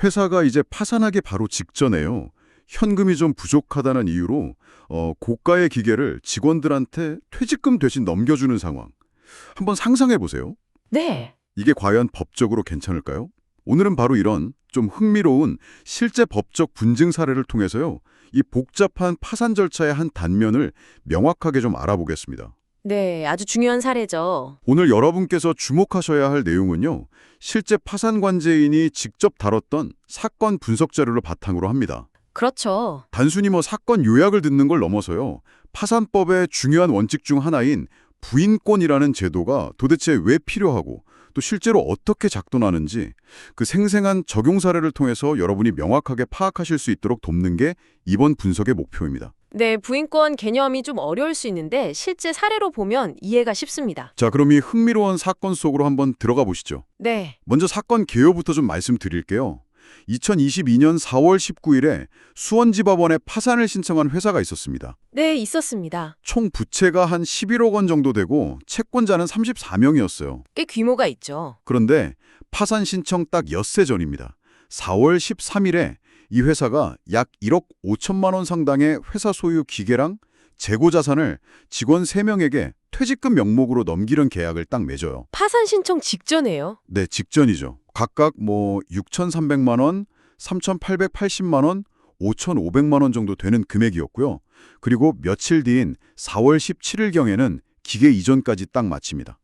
회사가 이제 파산하기 바로 직전에요. 현금이 좀 부족하다는 이유로 고가의 기계를 직원들한테 퇴직금 대신 넘겨주는 상황. 한번 상상해 보세요. 네. 이게 과연 법적으로 괜찮을까요? 오늘은 바로 이런 좀 흥미로운 실제 법적 분증 사례를 통해서요. 이 복잡한 파산 절차의 한 단면을 명확하게 좀 알아보겠습니다. 네, 아주 중요한 사례죠. 오늘 여러분께서 주목하셔야 할 내용은요. 실제 파산 관제인이 직접 다뤘던 사건 분석 자료를 바탕으로 합니다. 그렇죠. 단순히 사건 요약을 듣는 걸 넘어서요. 파산법의 중요한 원칙 중 하나인 부인권이라는 제도가 도대체 왜 필요하고 또 실제로 어떻게 작동하는지 그 생생한 적용 사례를 통해서 여러분이 명확하게 파악하실 수 있도록 돕는 게 이번 분석의 목표입니다. 네, 부인권 개념이 좀 어려울 수 있는데 실제 사례로 보면 이해가 쉽습니다. 자, 그럼 이 흥미로운 사건 속으로 한번 들어가 보시죠. 네. 먼저 사건 개요부터 좀 말씀드릴게요. 2022년 4월 19일에 수원지법원에 파산을 신청한 회사가 있었습니다. 네, 있었습니다. 총 부채가 한 11억 원 정도 되고 채권자는 34명이었어요. 꽤 규모가 있죠. 그런데 파산 신청 딱 엿새 전입니다. 4월 13일에 이 회사가 약 1억 5천만 원 상당의 회사 소유 기계랑 재고 자산을 직원 3명에게 퇴직금 명목으로 넘기는 계약을 딱 맺어요. 파산 신청 직전에요. 네, 직전이죠. 각각 6,300만 원, 3,880만 원, 5,500만 원 정도 되는 금액이었고요. 그리고 며칠 뒤인 4월 17일경에는 기계 이전까지 딱 마칩니다.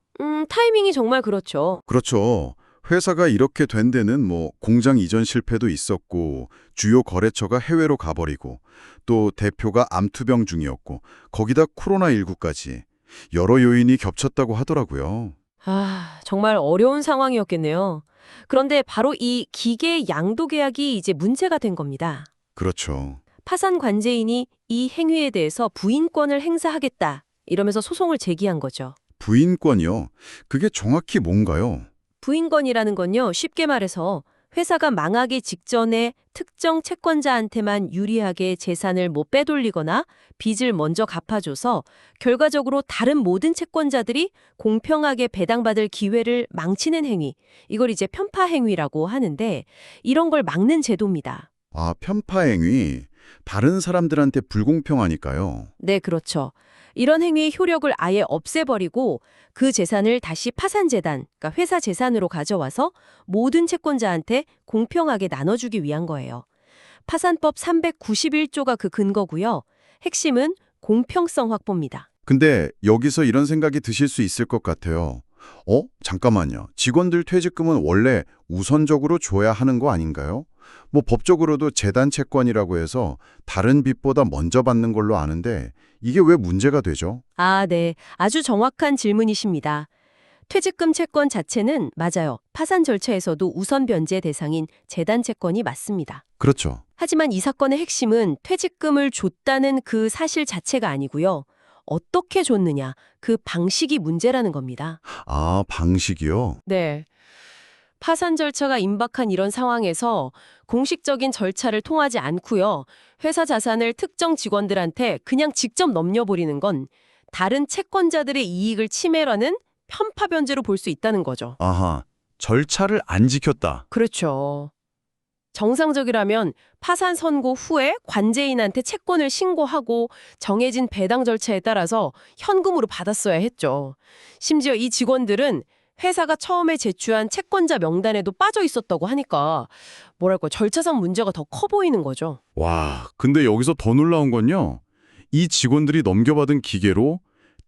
타이밍이 정말 그렇죠. 그렇죠. 회사가 이렇게 된 데는 공장 이전 실패도 있었고 주요 거래처가 해외로 가버리고 또 대표가 암투병 중이었고 거기다 코로나19까지 여러 요인이 겹쳤다고 하더라고요. 아, 정말 어려운 상황이었겠네요. 그런데 바로 이 기계 양도 계약이 이제 문제가 된 겁니다. 그렇죠. 파산 관제인이 이 행위에 대해서 부인권을 행사하겠다 이러면서 소송을 제기한 거죠. 부인권이요. 그게 정확히 뭔가요? 부인권이라는 건요, 쉽게 말해서 회사가 망하기 직전에 특정 채권자한테만 유리하게 재산을 빼돌리거나 빚을 먼저 갚아줘서 결과적으로 다른 모든 채권자들이 공평하게 배당받을 기회를 망치는 행위, 이걸 이제 편파 행위라고 하는데 이런 걸 막는 제도입니다. 아, 편파행위. 다른 사람들한테 불공평하니까요. 네, 그렇죠. 이런 행위의 효력을 아예 없애버리고 그 재산을 다시 파산재단, 그러니까 회사 재산으로 가져와서 모든 채권자한테 공평하게 나눠주기 위한 거예요. 파산법 391조가 그 근거고요. 핵심은 공평성 확보입니다. 근데 여기서 이런 생각이 드실 수 있을 것 같아요. 잠깐만요. 직원들 퇴직금은 원래 우선적으로 줘야 하는 거 아닌가요? 법적으로도 재단 채권이라고 해서 다른 빚보다 먼저 받는 걸로 아는데 이게 왜 문제가 되죠? 아, 네. 아주 정확한 질문이십니다. 퇴직금 채권 자체는 맞아요. 파산 절차에서도 우선 변제 대상인 재단 채권이 맞습니다. 그렇죠. 하지만 이 사건의 핵심은 퇴직금을 줬다는 그 사실 자체가 아니고요. 어떻게 줬느냐, 그 방식이 문제라는 겁니다. 아, 방식이요? 네. 파산 절차가 임박한 이런 상황에서 공식적인 절차를 통하지 않고요. 회사 자산을 특정 직원들한테 그냥 직접 넘겨버리는 건 다른 채권자들의 이익을 침해라는 편파 변제로 볼 수 있다는 거죠. 아하, 절차를 안 지켰다. 그렇죠. 정상적이라면 파산 선고 후에 관제인한테 채권을 신고하고 정해진 배당 절차에 따라서 현금으로 받았어야 했죠. 심지어 이 직원들은 회사가 처음에 제출한 채권자 명단에도 빠져 있었다고 하니까 절차상 문제가 더 커 보이는 거죠. 와, 근데 여기서 더 놀라운 건요. 이 직원들이 넘겨받은 기계로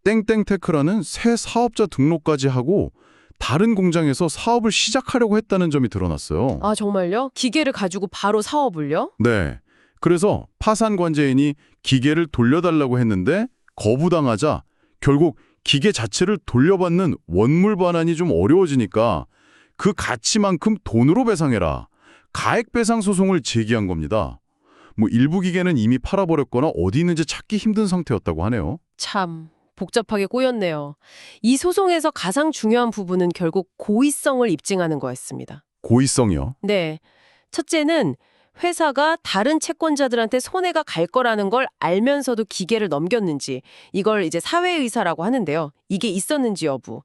땡땡테크라는 새 사업자 등록까지 하고 다른 공장에서 사업을 시작하려고 했다는 점이 드러났어요. 아, 정말요? 기계를 가지고 바로 사업을요? 네. 그래서 파산 관제인이 기계를 돌려달라고 했는데 거부당하자 결국 기계 자체를 돌려받는 원물 반환이 좀 어려워지니까 그 가치만큼 돈으로 배상해라. 가액 배상 소송을 제기한 겁니다. 일부 기계는 이미 팔아버렸거나 어디 있는지 찾기 힘든 상태였다고 하네요. 참 복잡하게 꼬였네요. 이 소송에서 가장 중요한 부분은 결국 고의성을 입증하는 거였습니다. 고의성이요? 네. 첫째는 회사가 다른 채권자들한테 손해가 갈 거라는 걸 알면서도 기계를 넘겼는지, 이걸 이제 사회의사라고 하는데요. 이게 있었는지 여부.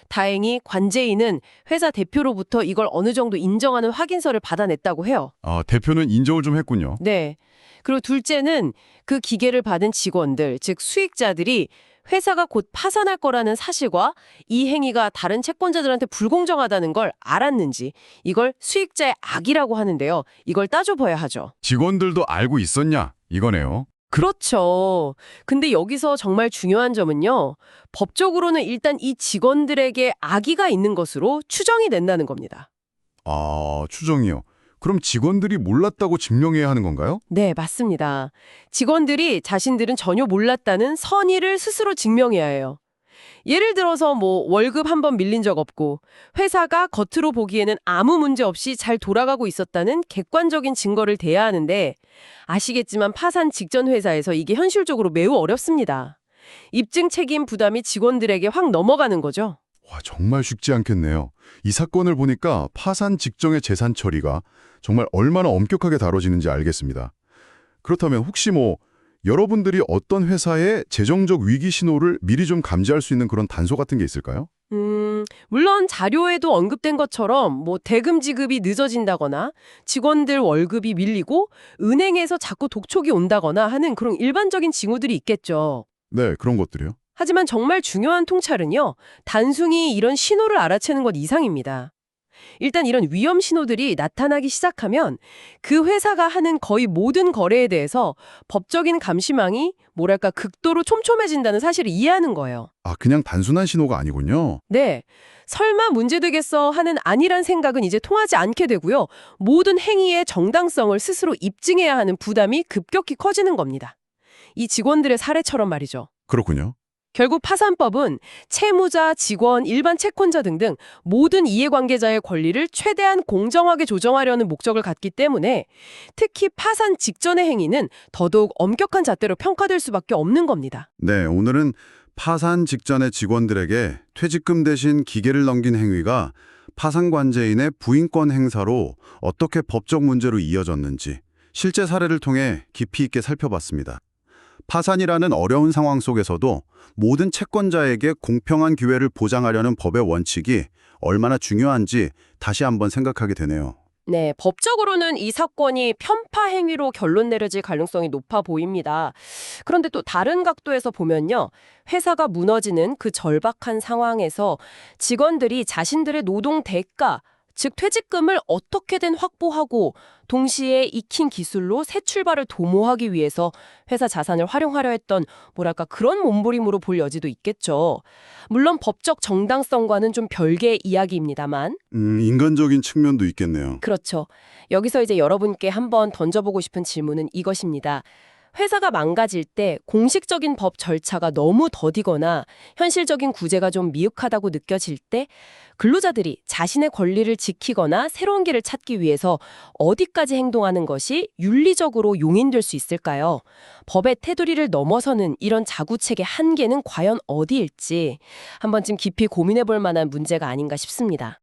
다행히 관제인은 회사 대표로부터 이걸 어느 정도 인정하는 확인서를 받아냈다고 해요. 아, 대표는 인정을 좀 했군요. 네. 그리고 둘째는 그 기계를 받은 직원들, 즉 수익자들이 회사가 곧 파산할 거라는 사실과 이 행위가 다른 채권자들한테 불공정하다는 걸 알았는지, 이걸 수익자의 악이라고 하는데요. 이걸 따져봐야 하죠. 직원들도 알고 있었냐? 이거네요. 그렇죠. 근데 여기서 정말 중요한 점은요. 법적으로는 일단 이 직원들에게 악의가 있는 것으로 추정이 된다는 겁니다. 아, 추정이요. 그럼 직원들이 몰랐다고 증명해야 하는 건가요? 네, 맞습니다. 직원들이 자신들은 전혀 몰랐다는 선의를 스스로 증명해야 해요. 예를 들어서 월급 한 번 밀린 적 없고 회사가 겉으로 보기에는 아무 문제 없이 잘 돌아가고 있었다는 객관적인 증거를 대야 하는데, 아시겠지만 파산 직전 회사에서 이게 현실적으로 매우 어렵습니다. 입증 책임 부담이 직원들에게 확 넘어가는 거죠. 와, 정말 쉽지 않겠네요. 이 사건을 보니까 파산 직전의 재산 처리가 정말 얼마나 엄격하게 다뤄지는지 알겠습니다. 그렇다면 혹시 여러분들이 어떤 회사의 재정적 위기 신호를 미리 좀 감지할 수 있는 그런 단서 같은 게 있을까요? 물론 자료에도 언급된 것처럼 대금 지급이 늦어진다거나 직원들 월급이 밀리고 은행에서 자꾸 독촉이 온다거나 하는 그런 일반적인 징후들이 있겠죠. 네, 그런 것들이요. 하지만 정말 중요한 통찰은요, 단순히 이런 신호를 알아채는 것 이상입니다. 일단 이런 위험 신호들이 나타나기 시작하면 그 회사가 하는 거의 모든 거래에 대해서 법적인 감시망이 극도로 촘촘해진다는 사실을 이해하는 거예요. 아, 그냥 단순한 신호가 아니군요. 네. 설마 문제되겠어 하는 아니란 생각은 이제 통하지 않게 되고요. 모든 행위의 정당성을 스스로 입증해야 하는 부담이 급격히 커지는 겁니다. 이 직원들의 사례처럼 말이죠. 그렇군요. 결국 파산법은 채무자, 직원, 일반 채권자 등등 모든 이해관계자의 권리를 최대한 공정하게 조정하려는 목적을 갖기 때문에 특히 파산 직전의 행위는 더더욱 엄격한 잣대로 평가될 수밖에 없는 겁니다. 네, 오늘은 파산 직전의 직원들에게 퇴직금 대신 기계를 넘긴 행위가 파산관제인의 부인권 행사로 어떻게 법적 문제로 이어졌는지 실제 사례를 통해 깊이 있게 살펴봤습니다. 파산이라는 어려운 상황 속에서도 모든 채권자에게 공평한 기회를 보장하려는 법의 원칙이 얼마나 중요한지 다시 한번 생각하게 되네요. 네, 법적으로는 이 사건이 편파 행위로 결론 내려질 가능성이 높아 보입니다. 그런데 또 다른 각도에서 보면요. 회사가 무너지는 그 절박한 상황에서 직원들이 자신들의 노동 대가, 즉 퇴직금을 어떻게든 확보하고 동시에 익힌 기술로 새 출발을 도모하기 위해서 회사 자산을 활용하려 했던 그런 몸부림으로 볼 여지도 있겠죠. 물론 법적 정당성과는 좀 별개의 이야기입니다만. 인간적인 측면도 있겠네요. 그렇죠. 여기서 이제 여러분께 한번 던져보고 싶은 질문은 이것입니다. 회사가 망가질 때 공식적인 법 절차가 너무 더디거나 현실적인 구제가 좀 미흡하다고 느껴질 때 근로자들이 자신의 권리를 지키거나 새로운 길을 찾기 위해서 어디까지 행동하는 것이 윤리적으로 용인될 수 있을까요? 법의 테두리를 넘어서는 이런 자구책의 한계는 과연 어디일지 한 번쯤 깊이 고민해 볼 만한 문제가 아닌가 싶습니다.